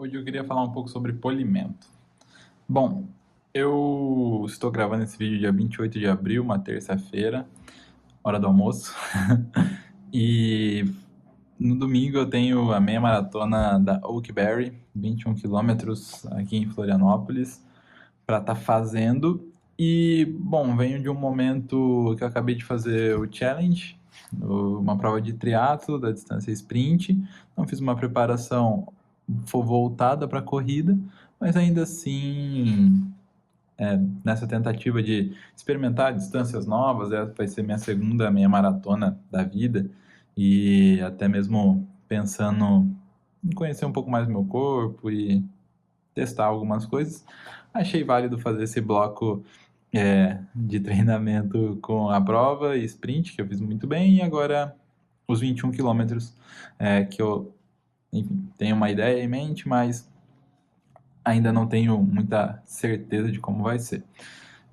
Hoje eu queria falar um pouco sobre polimento. Bom, eu estou gravando esse vídeo dia 28 de abril, uma terça-feira, hora do almoço. E no domingo eu tenho a meia maratona da Oakberry, 21 quilômetros aqui em Florianópolis, para estar fazendo. E, bom, venho de um momento que eu acabei de fazer o challenge, uma prova de triatlo da distância sprint. Não fiz uma preparação voltada para a corrida, mas ainda assim, nessa tentativa de experimentar distâncias novas, vai ser minha segunda meia maratona da vida, e até mesmo pensando em conhecer um pouco mais do meu corpo e testar algumas coisas, achei válido fazer esse bloco de treinamento com a prova e sprint, que eu fiz muito bem, e agora os 21 quilômetros, que eu, enfim, tenho uma ideia em mente, mas ainda não tenho muita certeza de como vai ser.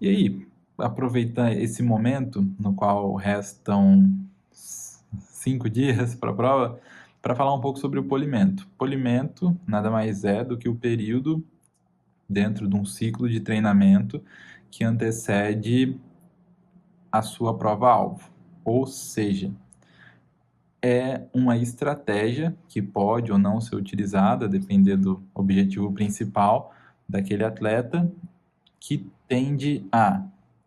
E aí, aproveitando esse momento no qual restam 5 dias para a prova, para falar um pouco sobre o polimento. Polimento nada mais é do que o período dentro de um ciclo de treinamento que antecede a sua prova-alvo. Ou seja, é uma estratégia que pode ou não ser utilizada, dependendo do objetivo principal daquele atleta, que tende a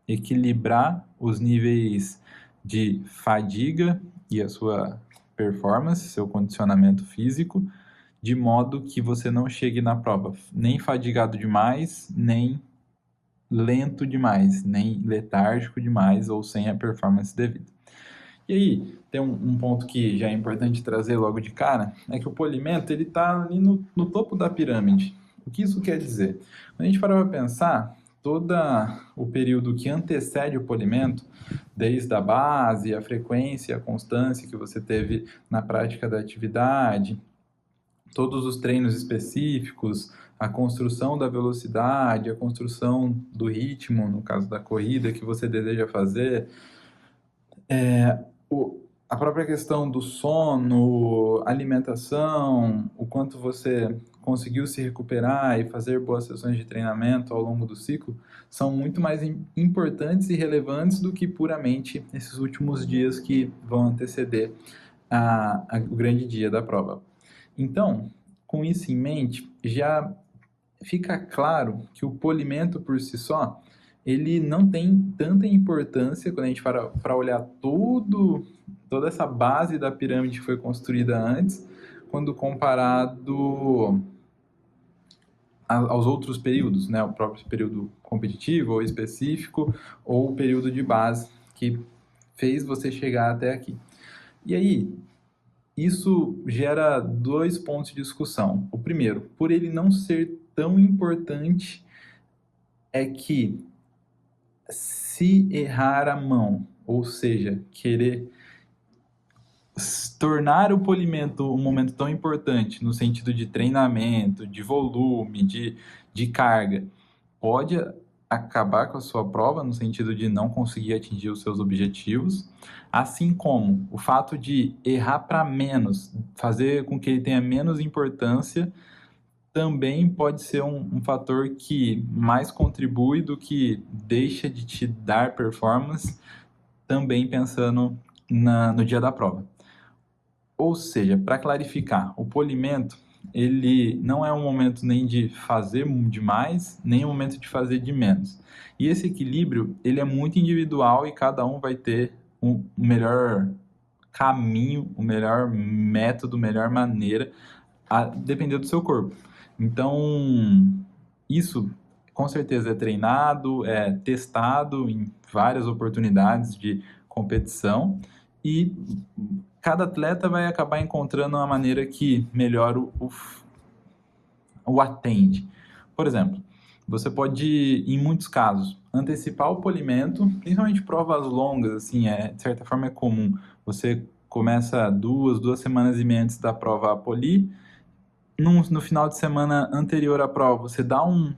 equilibrar os níveis de fadiga e a sua performance, seu condicionamento físico, de modo que você não chegue na prova nem fadigado demais, nem lento demais, nem letárgico demais ou sem a performance devida. E aí, tem um ponto que já é importante trazer logo de cara, é que o polimento ele está ali no topo da pirâmide. O que isso quer dizer? Quando a gente para para pensar, todo o período que antecede o polimento, desde a base, a frequência, a constância que você teve na prática da atividade, todos os treinos específicos, a construção da velocidade, a construção do ritmo, no caso da corrida que você deseja fazer, a própria questão do sono, alimentação, o quanto você conseguiu se recuperar e fazer boas sessões de treinamento ao longo do ciclo, são muito mais importantes e relevantes do que puramente esses últimos dias que vão anteceder o grande dia da prova. Então, com isso em mente, já fica claro que o polimento por si só, ele não tem tanta importância quando a gente para olhar toda essa base da pirâmide que foi construída antes, quando comparado aos outros períodos, né? O próprio período competitivo ou específico, ou o período de base que fez você chegar até aqui. E aí, isso gera dois pontos de discussão. O primeiro, por ele não ser tão importante, é que se errar a mão, ou seja, querer tornar o polimento um momento tão importante no sentido de treinamento, de volume, de carga, pode acabar com a sua prova no sentido de não conseguir atingir os seus objetivos, assim como o fato de errar para menos, fazer com que ele tenha menos importância, também pode ser um fator que mais contribui do que deixa de te dar performance, também pensando no dia da prova. Ou seja, para clarificar, o polimento ele não é um momento nem de fazer de mais, nem um momento de fazer de menos. E esse equilíbrio ele é muito individual e cada um vai ter um melhor caminho, o melhor método, melhor maneira, a depender do seu corpo. Então, isso com certeza é treinado, é testado em várias oportunidades de competição e cada atleta vai acabar encontrando uma maneira que melhor o atende. Por exemplo, você pode, em muitos casos, antecipar o polimento, principalmente provas longas, assim, de certa forma é comum. Você começa duas semanas e meia antes da prova a polir, no final de semana anterior à prova, você dá um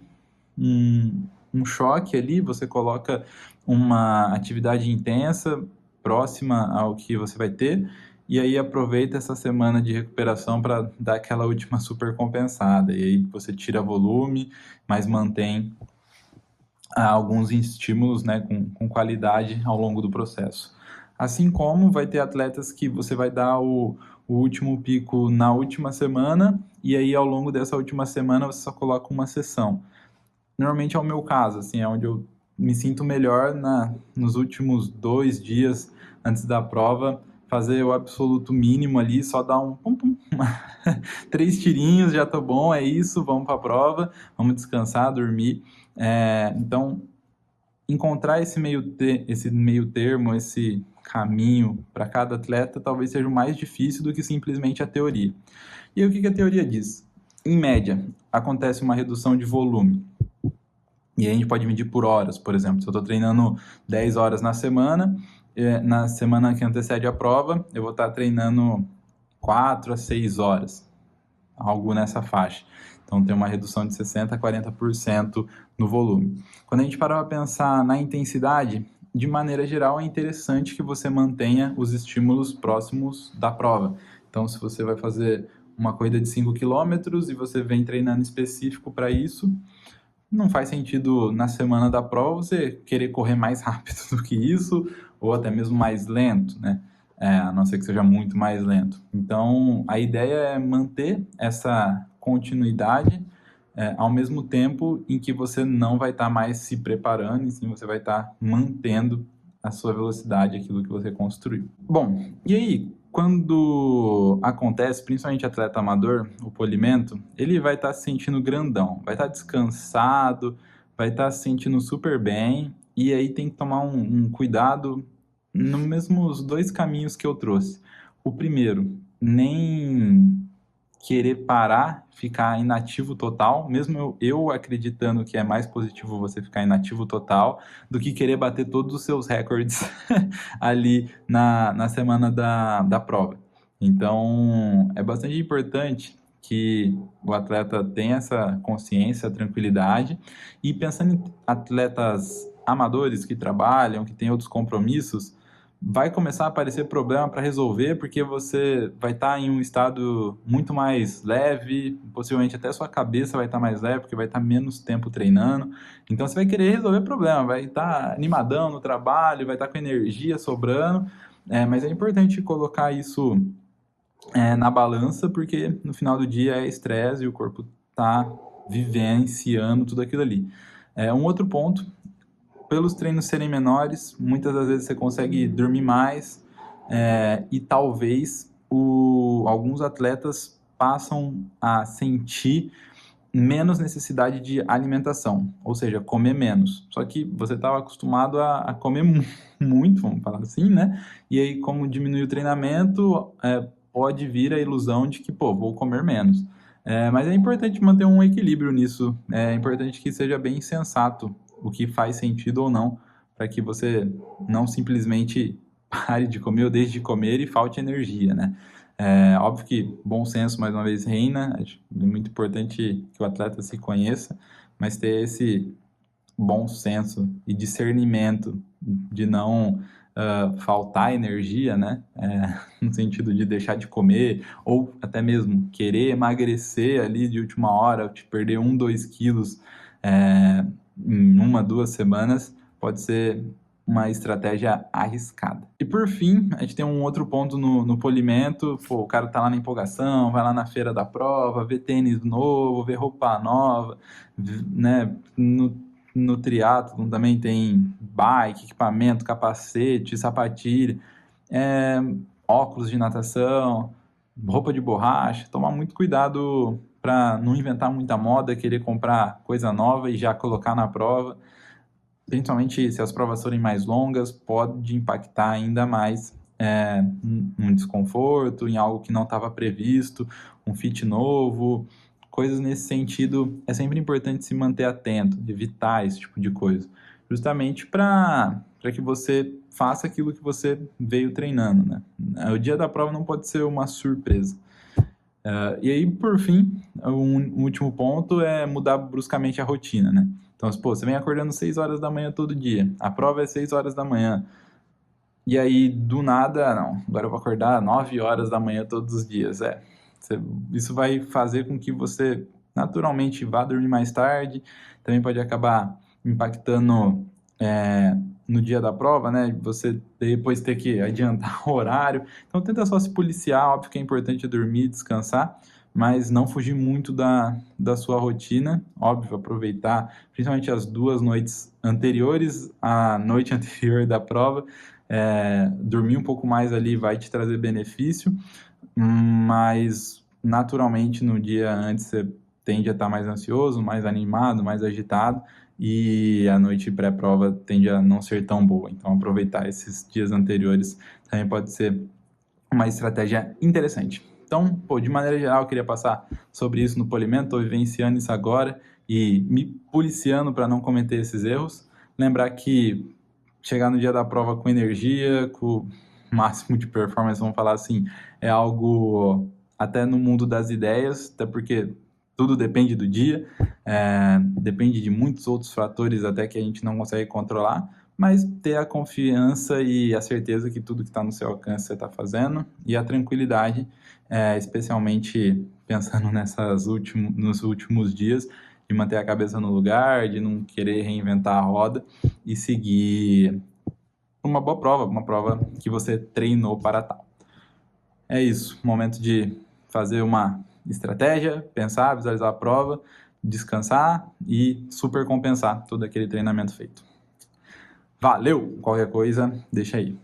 choque ali, você coloca uma atividade intensa próxima ao que você vai ter, e aí aproveita essa semana de recuperação para dar aquela última super compensada. E aí você tira volume, mas mantém alguns estímulos, né, com qualidade ao longo do processo. Assim como vai ter atletas que você vai dar o último pico na última semana, e aí ao longo dessa última semana você só coloca uma sessão. Normalmente é o meu caso, assim, é onde eu me sinto melhor nos últimos 2 dias antes da prova, fazer o absoluto mínimo ali, só dar um pum, pum, 3 tirinhos, já tá bom, é isso, vamos para a prova, vamos descansar, dormir. Então, encontrar esse meio termo, esse caminho para cada atleta, talvez seja o mais difícil do que simplesmente a teoria. E aí, o que a teoria diz? Em média, acontece uma redução de volume. E aí a gente pode medir por horas, por exemplo. Se eu estou treinando 10 horas na semana que antecede a prova, eu vou estar treinando 4 a 6 horas, algo nessa faixa. Então tem uma redução de 60% a 40% no volume. Quando a gente para para pensar na intensidade, de maneira geral é interessante que você mantenha os estímulos próximos da prova. Então se você vai fazer uma corrida de 5 km e você vem treinando específico para isso, não faz sentido na semana da prova você querer correr mais rápido do que isso, ou até mesmo mais lento, né? A não ser que seja muito mais lento. Então, a ideia é manter essa continuidade ao mesmo tempo em que você não vai estar mais se preparando, e sim você vai estar mantendo a sua velocidade, aquilo que você construiu. Bom, e aí, quando acontece, principalmente atleta amador, o polimento, ele vai estar se sentindo grandão, vai estar descansado, vai estar se sentindo super bem, e aí tem que tomar um cuidado nos mesmos 2 caminhos que eu trouxe. O primeiro, nem querer parar, ficar inativo total, mesmo eu acreditando que é mais positivo você ficar inativo total do que querer bater todos os seus recordes ali na semana da prova. Então, é bastante importante que o atleta tenha essa consciência, tranquilidade, e pensando em atletas amadores que trabalham, que têm outros compromissos, vai começar a aparecer problema para resolver, porque você vai estar em um estado muito mais leve, possivelmente até sua cabeça vai estar mais leve, porque vai estar menos tempo treinando. Então você vai querer resolver problema, vai estar animadão no trabalho, vai estar com energia sobrando, mas é importante colocar isso na balança, porque no final do dia é estresse e o corpo está vivenciando tudo aquilo ali. Um outro ponto, pelos treinos serem menores, muitas das vezes você consegue dormir mais, e talvez alguns atletas passam a sentir menos necessidade de alimentação, ou seja, comer menos. Só que você estava acostumado a comer muito, vamos falar assim, né? E aí, como diminui o treinamento, pode vir a ilusão de que, pô, vou comer menos. Mas é importante manter um equilíbrio nisso, é importante que seja bem sensato o que faz sentido ou não, para que você não simplesmente pare de comer ou deixe de comer e falte energia, né? Óbvio que bom senso, mais uma vez, reina. É muito importante que o atleta se conheça, mas ter esse bom senso e discernimento de não faltar energia, né? No sentido de deixar de comer, ou até mesmo querer emagrecer ali de última hora, te perder 2 quilos em 2 semanas, pode ser uma estratégia arriscada. E por fim, a gente tem um outro ponto no polimento. Pô, o cara tá lá na empolgação, vai lá na feira da prova, vê tênis novo, vê roupa nova, né? No triatlon também tem bike, equipamento, capacete, sapatilha, óculos de natação, roupa de borracha. Tomar muito cuidado para não inventar muita moda, querer comprar coisa nova e já colocar na prova. Principalmente se as provas forem mais longas, pode impactar ainda mais um desconforto, em algo que não estava previsto, um fit novo, coisas nesse sentido. É sempre importante se manter atento, evitar esse tipo de coisa, justamente para que você faça aquilo que você veio treinando, né? O dia da prova não pode ser uma surpresa. E aí, por fim, um último ponto é mudar bruscamente a rotina, né? Então, pô, você vem acordando 6 horas da manhã todo dia, a prova é 6 horas da manhã. E aí, do nada, não, agora eu vou acordar 9 horas da manhã todos os dias. Isso vai fazer com que você naturalmente vá dormir mais tarde, também pode acabar impactando é, no dia da prova, né? Você depois ter que adiantar o horário. Então tenta só se policiar, óbvio que é importante dormir, descansar, mas não fugir muito da sua rotina. Óbvio, aproveitar principalmente as 2 noites anteriores à noite anterior da prova. Dormir um pouco mais ali vai te trazer benefício, mas naturalmente no dia antes você tende a estar mais ansioso, mais animado, mais agitado, e a noite pré-prova tende a não ser tão boa. Então aproveitar esses dias anteriores também pode ser uma estratégia interessante. Então, de maneira geral, eu queria passar sobre isso no polimento, estou vivenciando isso agora e me policiando para não cometer esses erros. Lembrar que chegar no dia da prova com energia, com o máximo de performance, vamos falar assim, é algo até no mundo das ideias, até porque tudo depende do dia, depende de muitos outros fatores até que a gente não consegue controlar, mas ter a confiança e a certeza que tudo que está no seu alcance você está fazendo, e a tranquilidade, especialmente pensando nos últimos dias, de manter a cabeça no lugar, de não querer reinventar a roda e seguir uma boa prova, uma prova que você treinou para tal. É isso, momento de fazer uma estratégia, pensar, visualizar a prova, descansar e super compensar todo aquele treinamento feito. Valeu! Qualquer coisa, deixa aí.